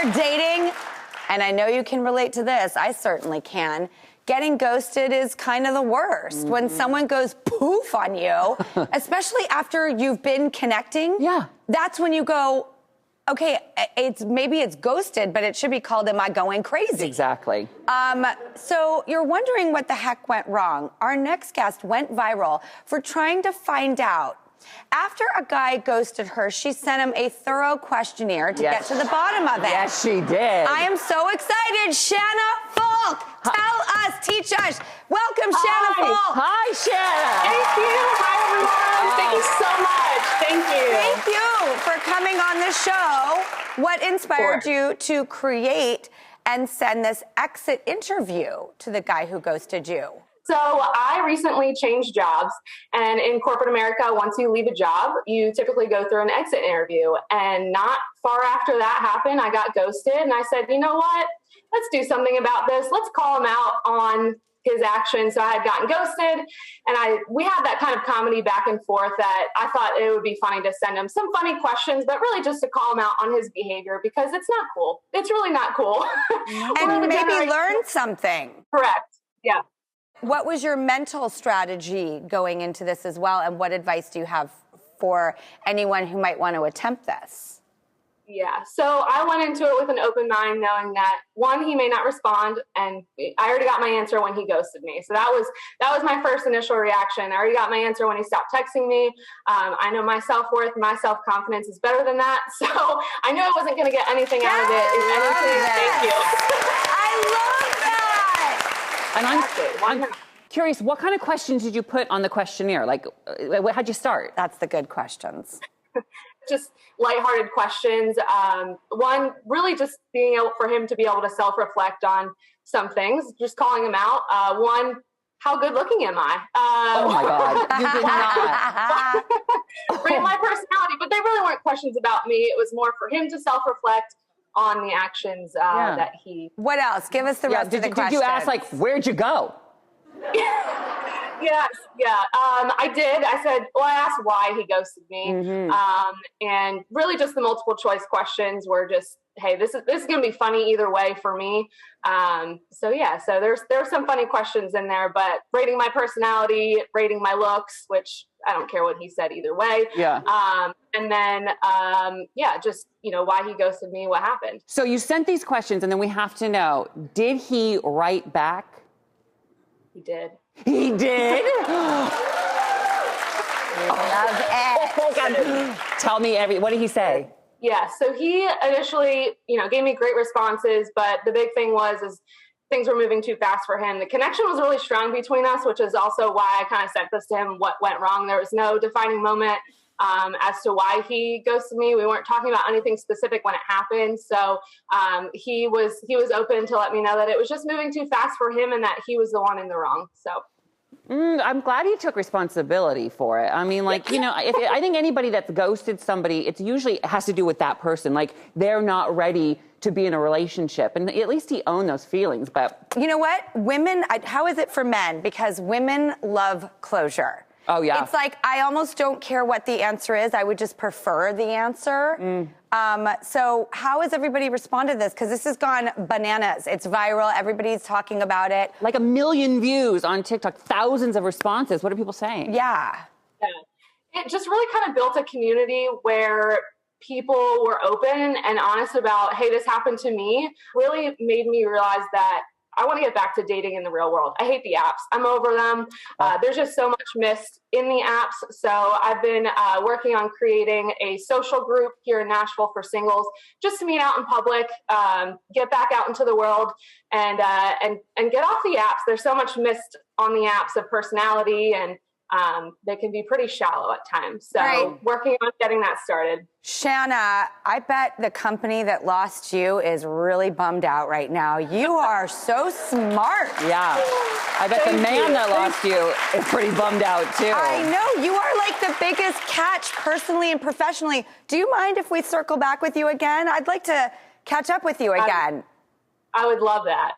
you're dating, and I know you can relate to this, I certainly can, getting ghosted is kind of the worst. When someone goes poof on you, especially after you've been connecting, that's when you go, okay, maybe it's ghosted, but it should be called, am I going crazy? Exactly. So you're wondering what the heck went wrong. Our next guest went viral for trying to find out. After a guy ghosted her, she sent him a thorough questionnaire to get to the bottom of it. Yes, she did. I am so excited. Shanna Falk, tell us, teach us. Welcome, Shanna Falk. Hi, Shanna. Thank you. Hi, everyone. Thank you so much. Thank you. Thank you for coming on the show. What inspired you to create and send this exit interview to the guy who ghosted you? So I recently changed jobs, and in corporate America, once you leave a job, you typically go through an exit interview. And not far after that happened, I got ghosted, and I said, you know what? Let's do something about this. Let's call him out on his actions. So I had gotten ghosted, and we had that kind of comedy back and forth that I thought it would be funny to send him some funny questions, but really just to call him out on his behavior, because it's not cool. It's really not cool. And maybe learn something. Correct. Yeah. What was your mental strategy going into this as well? And what advice do you have for anyone who might want to attempt this? Yeah, so I went into it with an open mind, knowing that, one, he may not respond, and I already got my answer when he ghosted me. So that was my first initial reaction. I already got my answer when he stopped texting me. I know my self-worth, my self-confidence is better than that. So I knew I wasn't going to get anything out of it. If anything, thank you. I love that. And I'm curious, what kind of questions did you put on the questionnaire? Like, how'd you start? That's the good questions. Just lighthearted questions. One, really just being able for him to be able to self-reflect on some things, just calling him out. One, how good looking am I? Oh my God, you did not. Rate my personality, but they really weren't questions about me. It was more for him to self-reflect on the actions that he... What else? Give us the rest of the questions. Did you ask, like, where'd you go? Yes, yeah. I did. I said, well, I asked why he ghosted me. And really just the multiple choice questions were just, hey, this is going to be funny either way for me. So there's some funny questions in there, but rating my personality, rating my looks, which I don't care what he said either way. Yeah. And then, just, why he ghosted me, what happened. So you sent these questions, and then we have to know, did he write back? He did. He did? Love it. Oh, God. Tell me what did he say? Yeah, so he initially, gave me great responses, but the big thing is things were moving too fast for him. The connection was really strong between us, which is also why I kind of sent this to him, what went wrong. There was no defining moment as to why he ghosted me. We weren't talking about anything specific when it happened. So he was open to let me know that it was just moving too fast for him and that he was the one in the wrong. So. I'm glad he took responsibility for it. I mean, I think anybody that's ghosted somebody, it usually has to do with that person. Like, they're not ready to be in a relationship. And at least he owned those feelings. But you know what? Women, how is it for men? Because women love closure. Oh, yeah. It's like, I almost don't care what the answer is. I would just prefer the answer. So how has everybody responded to this? Because this has gone bananas. It's viral. Everybody's talking about it. Like 1 million views on TikTok, thousands of responses. What are people saying? Yeah. It just really kind of built a community where people were open and honest about, hey, this happened to me. Really made me realize that I want to get back to dating in the real world. I hate the apps. I'm over them. There's just so much missed in the apps. So I've been working on creating a social group here in Nashville for singles, just to meet out in public, get back out into the world, and get off the apps. There's so much missed on the apps of personality, and they can be pretty shallow at times. So working on getting that started. Shanna, I bet the company that lost you is really bummed out right now. You are so smart. Yeah. I bet the man that lost you is pretty bummed out, too. I know. You are like the biggest catch personally and professionally. Do you mind if we circle back with you again? I'd like to catch up with you again. I would love that.